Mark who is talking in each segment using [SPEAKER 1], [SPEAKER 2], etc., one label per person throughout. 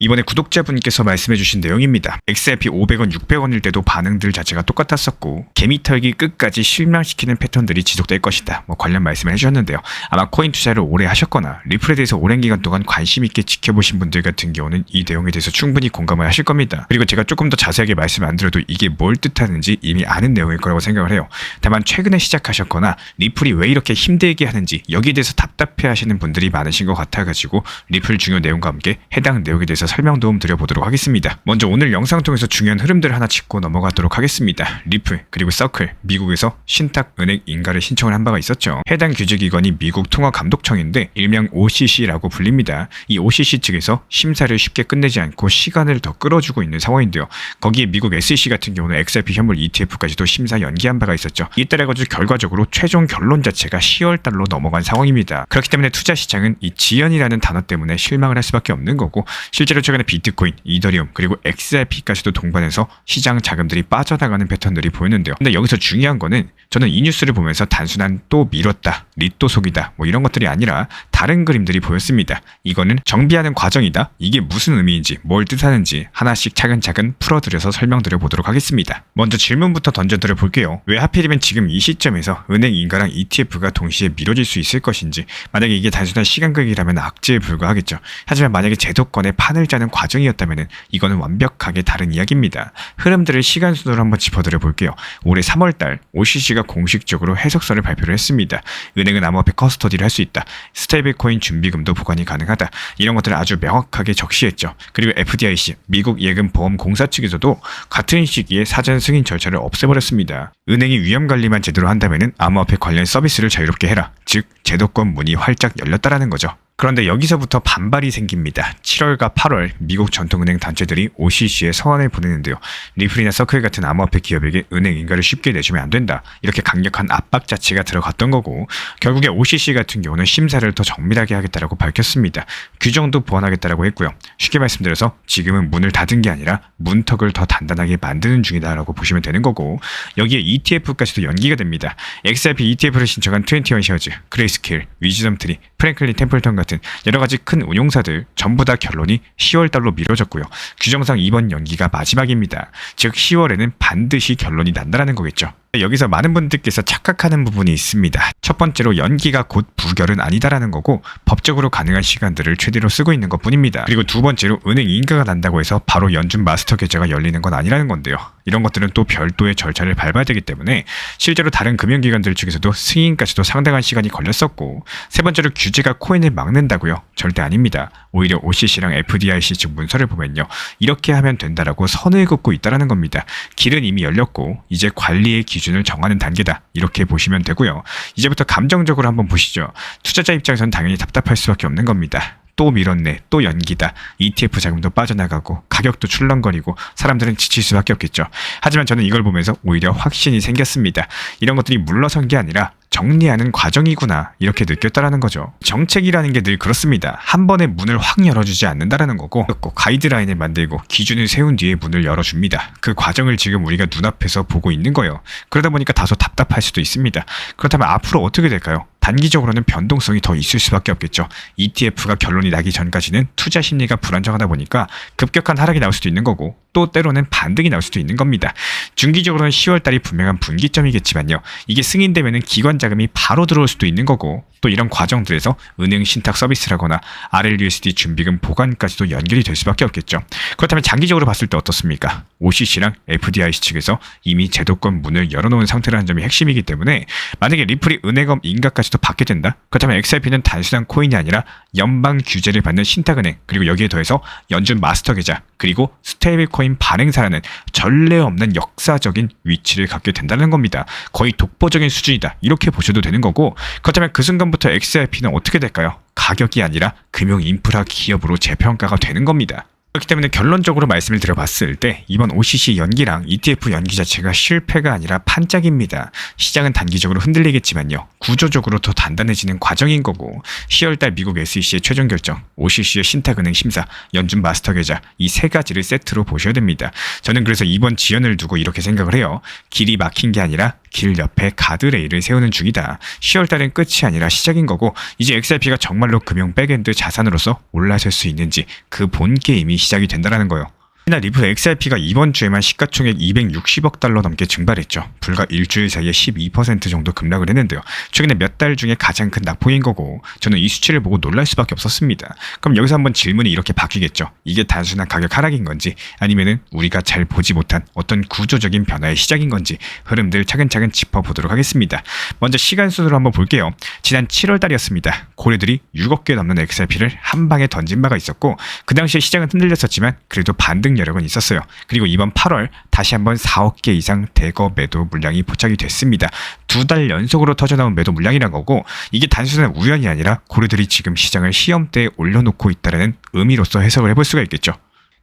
[SPEAKER 1] 이번에 구독자분께서 말씀해주신 내용입니다. XRP 500원, 600원일 때도 반응들 자체가 똑같았었고 개미 털기 끝까지 실망시키는 패턴들이 지속될 것이다. 관련 말씀을 해주셨는데요. 아마 코인 투자를 오래 하셨거나 리플에 대해서 오랜 기간 동안 관심 있게 지켜보신 분들 같은 경우는 이 내용에 대해서 충분히 공감을 하실 겁니다. 그리고 제가 조금 더 자세하게 말씀 안 드려도 이게 뭘 뜻하는지 이미 아는 내용일 거라고 생각을 해요. 다만 최근에 시작하셨거나 리플이 왜 이렇게 힘들게 하는지 여기에 대해서 답답해 하시는 분들이 많으신 것 같아가지고 리플 중요 내용과 함께 해당 내용에 대해서 설명 도움 드려보도록 하겠습니다. 먼저 오늘 영상 통해서 중요한 흐름들을 하나 짚고 넘어가도록 하겠습니다. 리플 그리고 서클, 미국에서 신탁은행 인가를 신청을 한 바가 있었죠. 해당 규제기관이 미국 통화감독청인데 일명 OCC라고 불립니다. 이 OCC 측에서 심사를 쉽게 끝내지 않고 시간을 더 끌어주고 있는 상황인데요. 거기에 미국 SEC 같은 경우는 XRP 현물 ETF까지도 심사 연기한 바가 있었죠. 이에 따라 가지고 결과적으로 최종 결론 자체가 10월 달로 넘어간 상황입니다. 그렇기 때문에 투자 시장은 이 지연이라는 단어 때문에 실망을 할 수밖에 없는 거고, 실제로 최근에 비트코인, 이더리움 그리고 XRP까지도 동반해서 시장 자금들이 빠져나가는 패턴들이 보였는데요. 근데 여기서 중요한 거는 저는 이 뉴스를 보면서 단순한 또 밀었다, 리또 속이다 이런 것들이 아니라 다른 그림들이 보였습니다. 이거는 정비하는 과정이다. 이게 무슨 의미인지 뭘 뜻하는지 하나씩 차근차근 풀어드려서 설명드려 보도록 하겠습니다. 먼저 질문부터 던져드려 볼게요. 왜 하필이면 지금 이 시점에서 은행 인가랑 ETF가 동시에 미뤄질 수 있을 것인지. 만약에 이게 단순한 시간극이라면 악재에 불과하겠죠. 하지만 만약에 제도권의 판을 짜는 과정이었다면 이거는 완벽하게 다른 이야기입니다. 흐름들을 시간 순으로 한번 짚어드려 볼게요. 올해 3월달 OCC가 공식적으로 해석서를 발표를 했습니다. 은행은 암호화폐 커스터디를 할 수 있다. 스테이블코인 준비금도 보관이 가능하다. 이런 것들을 아주 명확하게 적시했죠. 그리고 FDIC, 미국 예금보험공사 측에서도 같은 시기에 사전 승인 절차를 없애버렸습니다. 은행이 위험관리만 제대로 한다면 암호화폐 관련 서비스를 자유롭게 해라. 즉 제도권 문이 활짝 열렸다라는 거죠. 그런데 여기서부터 반발이 생깁니다. 7월과 8월 미국 전통은행 단체들이 OCC에 서한을 보내는데요. 리플이나 서클 같은 암호화폐 기업에게 은행 인가를 쉽게 내주면 안 된다. 이렇게 강력한 압박 자체가 들어갔던 거고, 결국에 OCC 같은 경우는 심사를 더 정밀하게 하겠다라고 밝혔습니다. 규정도 보완하겠다라고 했고요. 쉽게 말씀드려서 지금은 문을 닫은 게 아니라 문턱을 더 단단하게 만드는 중이다라고 보시면 되는 거고, 여기에 ETF까지도 연기가 됩니다. XRP ETF를 신청한 21 셔츠, 그레이스케일, 위즈덤트리, 프랭클린 템플턴 같은 여러 가지 큰 운용사들 전부 다 결론이 10월 달로 미뤄졌고요. 규정상 이번 연기가 마지막입니다. 즉 10월에는 반드시 결론이 난다라는 거겠죠. 여기서 많은 분들께서 착각하는 부분이 있습니다. 첫 번째로 연기가 곧 부결은 아니다라는 거고, 법적으로 가능한 시간들을 최대로 쓰고 있는 것뿐입니다. 그리고 두 번째로 은행 인가가 난다고 해서 바로 연준 마스터 계좌가 열리는 건 아니라는 건데요. 이런 것들은 또 별도의 절차를 밟아야 되기 때문에 실제로 다른 금융기관들 중에서도 승인까지도 상당한 시간이 걸렸었고, 세 번째로 규제가 코인을 막는다고요? 절대 아닙니다. 오히려 OCC랑 FDIC 측 문서를 보면요, 이렇게 하면 된다라고 선을 긋고 있다라는 겁니다. 길은 이미 열렸고 이제 관리의 기준을 정하는 단계다, 이렇게 보시면 되고요. 이제부터 감정적으로 한번 보시죠. 투자자 입장에서는 당연히 답답할 수밖에 없는 겁니다. 또 밀었네, 또 연기다, ETF 자금도 빠져나가고 가격도 출렁거리고 사람들은 지칠 수밖에 없겠죠. 하지만 저는 이걸 보면서 오히려 확신이 생겼습니다. 이런 것들이 물러선 게 아니라 정리하는 과정이구나, 이렇게 느꼈다라는 거죠. 정책이라는 게 늘 그렇습니다. 한 번에 문을 확 열어주지 않는다라는 거고, 가이드라인을 만들고 기준을 세운 뒤에 문을 열어줍니다. 그 과정을 지금 우리가 눈앞에서 보고 있는 거예요. 그러다 보니까 다소 답답할 수도 있습니다. 그렇다면 앞으로 어떻게 될까요? 단기적으로는 변동성이 더 있을 수밖에 없겠죠. ETF가 결론이 나기 전까지는 투자 심리가 불안정하다 보니까 급격한 하락이 나올 수도 있는 거고, 또 때로는 반등이 나올 수도 있는 겁니다. 중기적으로는 10월달이 분명한 분기점이겠지만요, 이게 승인되면 기관 자금이 바로 들어올 수도 있는 거고, 또 이런 과정들에서 은행 신탁 서비스라거나 RLUSD 준비금 보관까지도 연결이 될 수밖에 없겠죠. 그렇다면 장기적으로 봤을 때 어떻습니까? OCC랑 FDIC 측에서 이미 제도권 문을 열어놓은 상태라는 점이 핵심이기 때문에, 만약에 리플이 은행업 인가까지도 받게 된다? 그렇다면 XRP는 단순한 코인이 아니라 연방 규제를 받는 신탁은행, 그리고 여기에 더해서 연준 마스터 계좌, 그리고 스테이블 코인 발행사라는 전례 없는 역사적인 위치를 갖게 된다는 겁니다. 거의 독보적인 수준이다, 이렇게 보셔도 되는 거고, 그렇다면 그 순간부터 XRP는 어떻게 될까요? 가격이 아니라 금융 인프라 기업으로 재평가가 되는 겁니다. 그렇기 때문에 결론적으로 말씀을 드려봤을 때 이번 OCC 연기랑 ETF 연기 자체가 실패가 아니라 판짝입니다. 시장은 단기적으로 흔들리겠지만요, 구조적으로 더 단단해지는 과정인 거고, 10월달 미국 SEC의 최종 결정, OCC의 신탁은행 심사, 연준 마스터 계좌, 이 세 가지를 세트로 보셔야 됩니다. 저는 그래서 이번 지연을 두고 이렇게 생각을 해요. 길이 막힌 게 아니라 길 옆에 가드레일을 세우는 중이다. 10월달은 끝이 아니라 시작인 거고 이제 XRP가 정말로 금융 백엔드 자산으로서 올라설 수 있는지 그 본 게임이 시작이 된다는 거예요. 특히나 리플 XRP가 이번 주에만 시가총액 260억 달러 넘게 증발했죠. 불과 일주일 사이에 12% 정도 급락을 했는데요. 최근에 몇 달 중에 가장 큰 낙폭인 거고 저는 이 수치를 보고 놀랄 수밖에 없었습니다. 그럼 여기서 한번 질문이 이렇게 바뀌겠죠. 이게 단순한 가격 하락인 건지 아니면은 우리가 잘 보지 못한 어떤 구조적인 변화의 시작인 건지 흐름들 차근차근 짚어보도록 하겠습니다. 먼저 시간 순으로 한번 볼게요. 지난 7월 달이었습니다. 고래들이 6억 개 넘는 XRP를 한 방에 던진 바가 있었고 그 당시에 시장은 흔들렸었지만 그래도 반등 여력은 있었어요. 그리고 이번 8월 다시 한번 4억 개 이상 대거 매도 물량이 포착이 됐습니다. 2달 연속으로 터져나온 매도 물량이란 거고 이게 단순한 우연이 아니라 고래들이 지금 시장을 시험대에 올려놓고 있다는 의미로서 해석을 해볼 수가 있겠죠.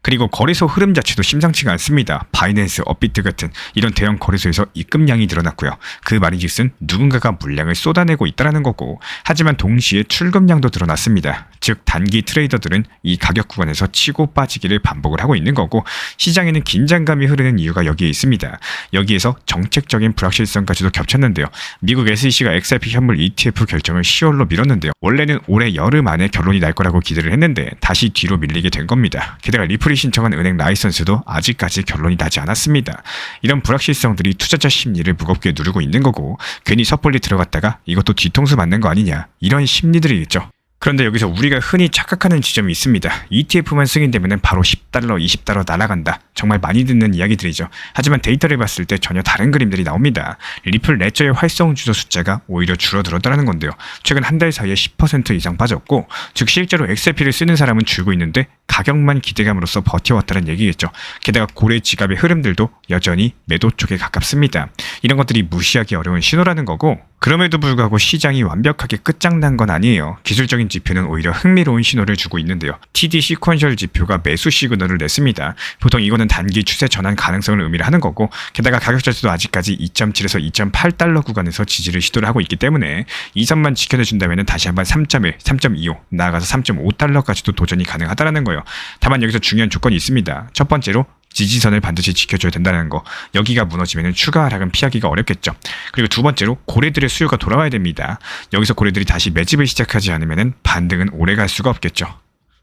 [SPEAKER 1] 그리고 거래소 흐름 자체도 심상치가 않습니다. 바이낸스, 업비트 같은 이런 대형 거래소에서 입금량이 늘어났고요. 그 말인즉슨 누군가가 물량을 쏟아내고 있다는 거고 하지만 동시에 출금량도 늘어났습니다. 즉 단기 트레이더들은 이 가격 구간에서 치고 빠지기를 반복을 하고 있는 거고 시장에는 긴장감이 흐르는 이유가 여기에 있습니다. 여기에서 정책적인 불확실성까지도 겹쳤는데요. 미국 SEC가 XRP 현물 ETF 결정을 10월로 미뤘는데요. 원래는 올해 여름 안에 결론이 날 거라고 기대를 했는데 다시 뒤로 밀리게 된 겁니다. 게다가 리플이 신청한 은행 라이선스도 아직까지 결론이 나지 않았습니다. 이런 불확실성들이 투자자 심리를 무겁게 누르고 있는 거고 괜히 섣불리 들어갔다가 이것도 뒤통수 맞는 거 아니냐 이런 심리들이겠죠. 그런데 여기서 우리가 흔히 착각하는 지점이 있습니다. ETF만 승인되면 바로 10달러, 20달러 날아간다. 정말 많이 듣는 이야기들이죠. 하지만 데이터를 봤을 때 전혀 다른 그림들이 나옵니다. 리플 레저의 활성 주도 숫자가 오히려 줄어들었다는 건데요. 최근 한 달 사이에 10% 이상 빠졌고 즉 실제로 XRP를 쓰는 사람은 줄고 있는데 가격만 기대감으로써 버텨왔다는 얘기겠죠. 게다가 고래 지갑의 흐름들도 여전히 매도 쪽에 가깝습니다. 이런 것들이 무시하기 어려운 신호라는 거고 그럼에도 불구하고 시장이 완벽하게 끝장난 건 아니에요. 기술적인 지표는 오히려 흥미로운 신호를 주고 있는데요. TD 시퀀셜 지표가 매수 시그널을 냈습니다. 보통 이거는 단기 추세 전환 가능성을 의미를 하는 거고 게다가 가격 자체도 아직까지 2.7에서 2.8달러 구간에서 지지를 시도를 하고 있기 때문에 이 선만 지켜내준다면 다시 한번 3.1, 3.25 나아가서 3.5달러까지도 도전이 가능하다는 거예요. 다만 여기서 중요한 조건이 있습니다. 첫 번째로 지지선을 반드시 지켜줘야 된다는 거. 여기가 무너지면 추가 하락은 피하기가 어렵겠죠. 그리고 두 번째로 고래들의 수요가 돌아와야 됩니다. 여기서 고래들이 다시 매집을 시작하지 않으면 반등은 오래 갈 수가 없겠죠.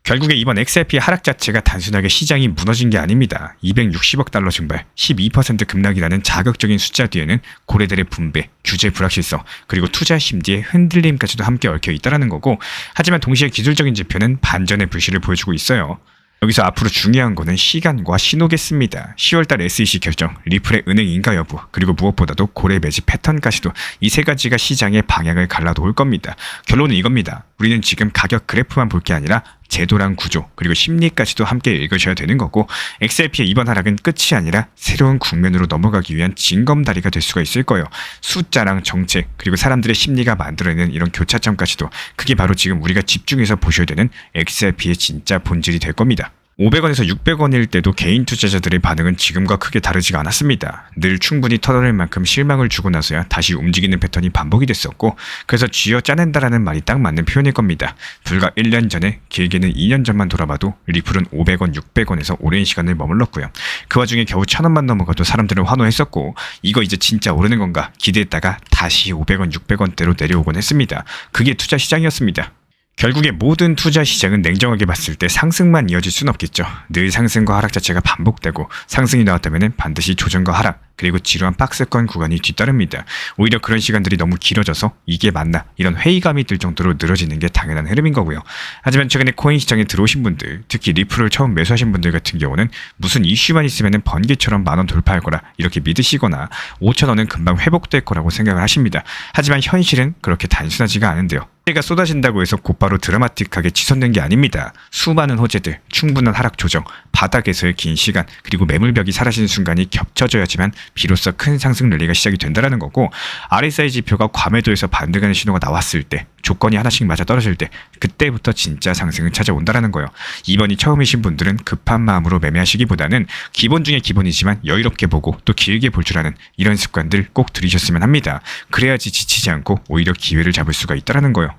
[SPEAKER 1] 결국에 이번 XRP의 하락 자체가 단순하게 시장이 무너진 게 아닙니다. 260억 달러 증발, 12% 급락이라는 자극적인 숫자 뒤에는 고래들의 분배, 규제 불확실성, 그리고 투자 심리의 흔들림까지도 함께 얽혀 있다는 거고 하지만 동시에 기술적인 지표는 반전의 불씨를 보여주고 있어요. 여기서 앞으로 중요한 거는 시간과 신호겠습니다. 10월달 SEC 결정, 리플의 은행 인가 여부, 그리고 무엇보다도 고래 매집 패턴까지도 이 세 가지가 시장의 방향을 갈라놓을 겁니다. 결론은 이겁니다. 우리는 지금 가격 그래프만 볼 게 아니라 제도랑 구조, 그리고 심리까지도 함께 읽으셔야 되는 거고 XRP의 이번 하락은 끝이 아니라 새로운 국면으로 넘어가기 위한 징검다리가 될 수가 있을 거예요. 숫자랑 정책, 그리고 사람들의 심리가 만들어내는 이런 교차점까지도 그게 바로 지금 우리가 집중해서 보셔야 되는 XRP의 진짜 본질이 될 겁니다. 500원에서 600원일 때도 개인 투자자들의 반응은 지금과 크게 다르지가 않았습니다. 늘 충분히 털어낼 만큼 실망을 주고 나서야 다시 움직이는 패턴이 반복이 됐었고 그래서 쥐어 짜낸다라는 말이 딱 맞는 표현일 겁니다. 불과 1년 전에 길게는 2년 전만 돌아봐도 리플은 500원, 600원에서 오랜 시간을 머물렀고요. 그 와중에 겨우 1000원만 넘어가도 사람들은 환호했었고 이거 이제 진짜 오르는 건가 기대했다가 다시 500원, 600원대로 내려오곤 했습니다. 그게 투자 시장이었습니다. 결국에 모든 투자 시장은 냉정하게 봤을 때 상승만 이어질 수는 없겠죠. 늘 상승과 하락 자체가 반복되고 상승이 나왔다면 반드시 조정과 하락 그리고 지루한 박스권 구간이 뒤따릅니다. 오히려 그런 시간들이 너무 길어져서 이게 맞나 이런 회의감이 들 정도로 늘어지는 게 당연한 흐름인 거고요. 하지만 최근에 코인 시장에 들어오신 분들 특히 리플을 처음 매수하신 분들 같은 경우는 무슨 이슈만 있으면 번개처럼 10,000원 돌파할 거라 이렇게 믿으시거나 5,000원은 금방 회복될 거라고 생각을 하십니다. 하지만 현실은 그렇게 단순하지가 않은데요. 호재가 쏟아진다고 해서 곧바로 드라마틱하게 치솟는 게 아닙니다. 수많은 호재들, 충분한 하락 조정, 바닥에서의 긴 시간, 그리고 매물벽이 사라지는 순간이 겹쳐져야지만 비로소 큰 상승 랠리가 시작이 된다는 거고 RSI 지표가 과매도에서 반등하는 신호가 나왔을 때 조건이 하나씩 맞아 떨어질 때 그때부터 진짜 상승을 찾아온다는 거예요. 이번이 처음이신 분들은 급한 마음으로 매매하시기보다는 기본 중에 기본이지만 여유롭게 보고 또 길게 볼 줄 아는 이런 습관들 꼭 들이셨으면 합니다. 그래야지 지치지 않고 오히려 기회를 잡을 수가 있다는 거예요.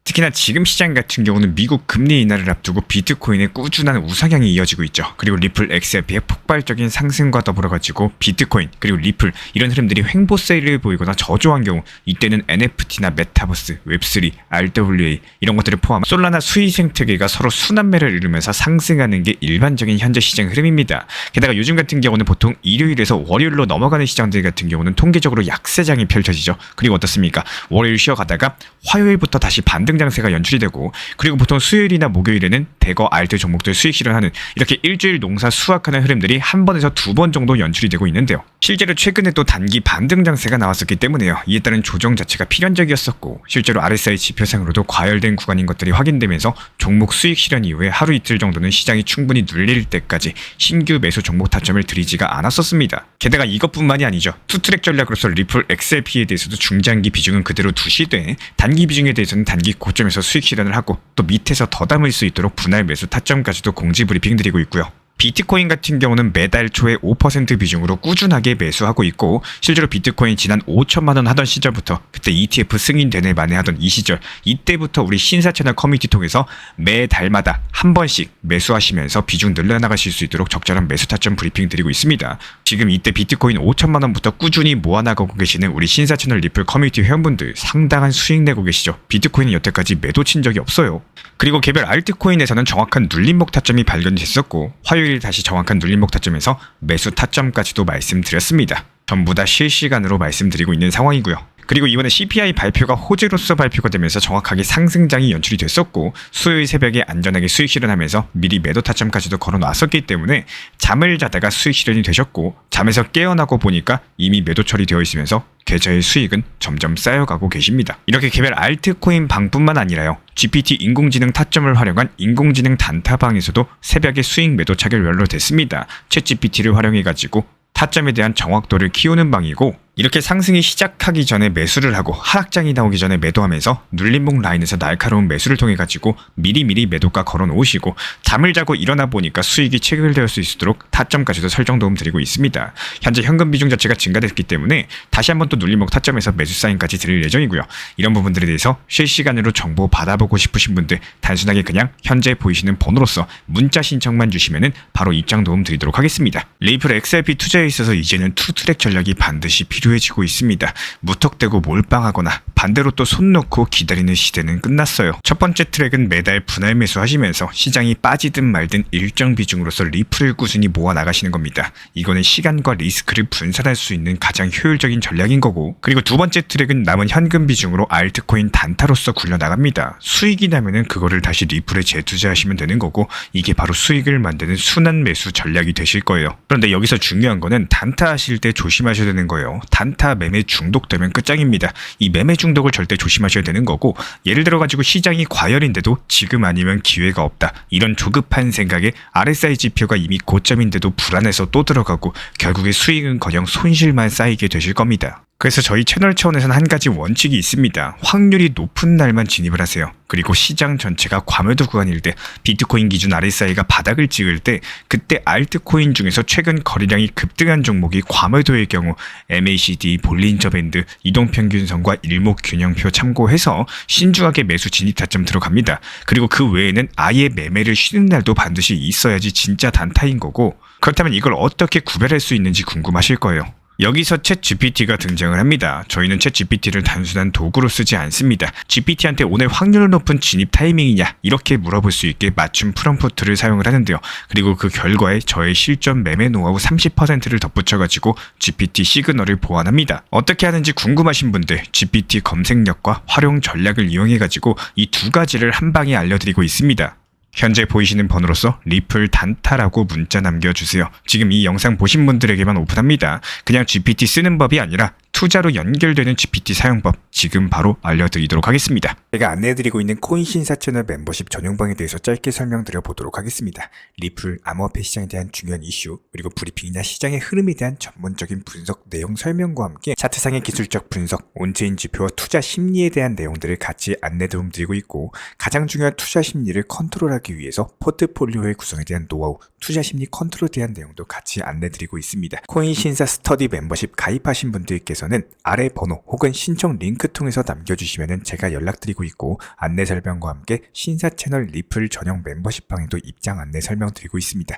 [SPEAKER 1] 특히나 지금 시장 같은 경우는 미국 금리 인하를 앞두고 비트코인의 꾸준한 우상향이 이어지고 있죠. 그리고 리플 XRP의 폭발적인 상승과 더불어 가지고 비트코인 그리고 리플 이런 흐름들이 횡보세를 보이거나 저조한 경우 이때는 NFT나 메타버스, 웹3, RWA 이런 것들을 포함한 솔라나 수익 생태계가 서로 순환매를 이루면서 상승하는 게 일반적인 현재 시장 흐름입니다. 게다가 요즘 같은 경우는 보통 일요일에서 월요일로 넘어가는 시장들 같은 경우는 통계적으로 약세장이 펼쳐지죠. 그리고 어떻습니까? 월요일 쉬어가다가 화요일부터 다시 반등 장세가 연출이 되고 그리고 보통 수요일이나 목요일에는 대거 알트 종목들 수익 실현하는 이렇게 일주일 농사 수확하는 흐름들이 한 번에서 두 번 정도 연출이 되고 있는데요. 실제로 최근에 또 단기 반등 장세가 나왔었기 때문에요. 이에 따른 조정 자체가 필연적이었었고 실제로 RSI 지표상으로도 과열된 구간인 것들이 확인되면서 종목 수익 실현 이후에 하루 이틀 정도는 시장이 충분히 눌릴 때까지 신규 매수 종목 타점을 들이지가 않았었습니다. 게다가 이것뿐만이 아니죠. 투트랙 전략으로서 리플 XRP에 대해서도 중장기 비중은 그대로 두시되 단기 비중에 대해서는 단기 고점에서 수익 실현을 하고 또 밑에서 더 담을 수 있도록 분할 매수 타점까지도 공지 브리핑 드리고 있고요. 비트코인 같은 경우는 매달 초에 5% 비중으로 꾸준하게 매수하고 있고 실제로 비트코인 지난 5천만 원 하던 시절부터 그때 ETF 승인되네 만에 하던 이 시절 이때부터 우리 신사 채널 커뮤니티 통해서 매달마다 한 번씩 매수하시면서 비중 늘려나가실 수 있도록 적절한 매수 타점 브리핑 드리고 있습니다. 지금 이때 비트코인 5천만 원부터 꾸준히 모아나가고 계시는 우리 신사 채널 리플 커뮤니티 회원분들 상당한 수익 내고 계시죠. 비트코인은 여태까지 매도 친 적이 없어요. 그리고 개별 알트코인에서는 정확한 눌림목 타점이 발견됐었고 화요일 다시 정확한 눌림목 타점에서 매수 타점까지도 말씀드렸습니다. 전부 다 실시간으로 말씀드리고 있는 상황이고요. 그리고 이번에 CPI 발표가 호재로서 발표가 되면서 정확하게 상승장이 연출이 됐었고 수요일 새벽에 안전하게 수익 실현하면서 미리 매도 타점까지도 걸어놨었기 때문에 잠을 자다가 수익 실현이 되셨고 잠에서 깨어나고 보니까 이미 매도 처리되어 있으면서 계좌의 수익은 점점 쌓여가고 계십니다. 이렇게 개별 알트코인 방뿐만 아니라요. GPT 인공지능 타점을 활용한 인공지능 단타방에서도 새벽에 수익 매도 차결 연료됐습니다. 챗GPT를 활용해가지고 타점에 대한 정확도를 키우는 방이고 이렇게 상승이 시작하기 전에 매수를 하고 하락장이 나오기 전에 매도하면서 눌림목 라인에서 날카로운 매수를 통해 가지고 미리미리 매도가 걸어 놓으시고 잠을 자고 일어나 보니까 수익이 체결될 수 있도록 타점까지도 설정 도움 드리고 있습니다. 현재 현금 비중 자체가 증가됐기 때문에 다시 한번 또 눌림목 타점에서 매수 사인까지 드릴 예정이고요. 이런 부분들에 대해서 실시간으로 정보 받아보고 싶으신 분들 단순하게 그냥 현재 보이시는 번호로서 문자 신청만 주시면은 바로 입장 도움 드리도록 하겠습니다. 리플 XRP 투자에 있어서 이제는 투트랙 전략이 반드시 필요해지고 있습니다. 무턱대고 몰빵하거나 반대로 또 손 놓고 기다리는 시대는 끝났어요. 첫 번째 트랙은 매달 분할 매수하시면서 시장이 빠지든 말든 일정 비중으로서 리플을 꾸준히 모아 나가시는 겁니다. 이거는 시간과 리스크를 분산할 수 있는 가장 효율적인 전략인 거고 그리고 두 번째 트랙은 남은 현금 비중으로 알트코인 단타로서 굴려나갑니다. 수익이 나면은 그거를 다시 리플에 재투자하시면 되는 거고 이게 바로 수익을 만드는 순환 매수 전략이 되실 거예요. 그런데 여기서 중요한 거는 단타 하실 때 조심하셔야 되는 거예요. 단타 매매 중독되면 끝장입니다. 이 매매 중독을 절대 조심하셔야 되는 거고 예를 들어 가지고 시장이 과열인데도 지금 아니면 기회가 없다. 이런 조급한 생각에 RSI 지표가 이미 고점인데도 불안해서 또 들어가고 결국에 수익은커녕 손실만 쌓이게 되실 겁니다. 그래서 저희 채널 차원에서는 한 가지 원칙이 있습니다. 확률이 높은 날만 진입을 하세요. 그리고 시장 전체가 과매도 구간일 때 비트코인 기준 RSI가 바닥을 찍을 때 그때 알트코인 중에서 최근 거래량이 급등한 종목이 과매도의 경우 MACD, 볼린저 밴드, 이동평균선과 일목균형표 참고해서 신중하게 매수 진입 타점 들어갑니다. 그리고 그 외에는 아예 매매를 쉬는 날도 반드시 있어야지 진짜 단타인 거고 그렇다면 이걸 어떻게 구별할 수 있는지 궁금하실 거예요. 여기서 챗 GPT가 등장을 합니다. 저희는 챗 GPT를 단순한 도구로 쓰지 않습니다. GPT한테 오늘 확률 높은 진입 타이밍이냐 이렇게 물어볼 수 있게 맞춤 프롬프트를 사용을 하는데요. 그리고 그 결과에 저의 실전 매매 노하우 30%를 덧붙여가지고 GPT 시그널을 보완합니다. 어떻게 하는지 궁금하신 분들 GPT 검색력과 활용 전략을 이용해가지고 이 두 가지를 한 방에 알려드리고 있습니다. 현재 보이시는 번호로서 리플 단타라고 문자 남겨주세요. 지금 이 영상 보신 분들에게만 오픈합니다. 그냥 GPT 쓰는 법이 아니라 투자로 연결되는 GPT 사용법 지금 바로 알려드리도록 하겠습니다. 제가 안내해드리고 있는 코인 신사 채널 멤버십 전용방에 대해서 짧게 설명드려 보도록 하겠습니다. 리플 암호화폐 시장에 대한 중요한 이슈 그리고 브리핑이나 시장의 흐름에 대한 전문적인 분석 내용 설명과 함께 차트상의 기술적 분석, 온체인 지표와 투자 심리에 대한 내용들을 같이 안내 도움 드리고 있고 가장 중요한 투자 심리를 컨트롤하기 위해서 포트폴리오의 구성에 대한 노하우, 투자 심리 컨트롤에 대한 내용도 같이 안내 드리고 있습니다. 코인 신사 스터디 멤버십 가입하신 분들께서 대해서는 아래 번호 혹은 신청 링크 통해서 남겨주시면 제가 연락드리고 있고 안내 설명과 함께 신사 채널 리플 전용 멤버십 방에도 입장 안내 설명드리고 있습니다.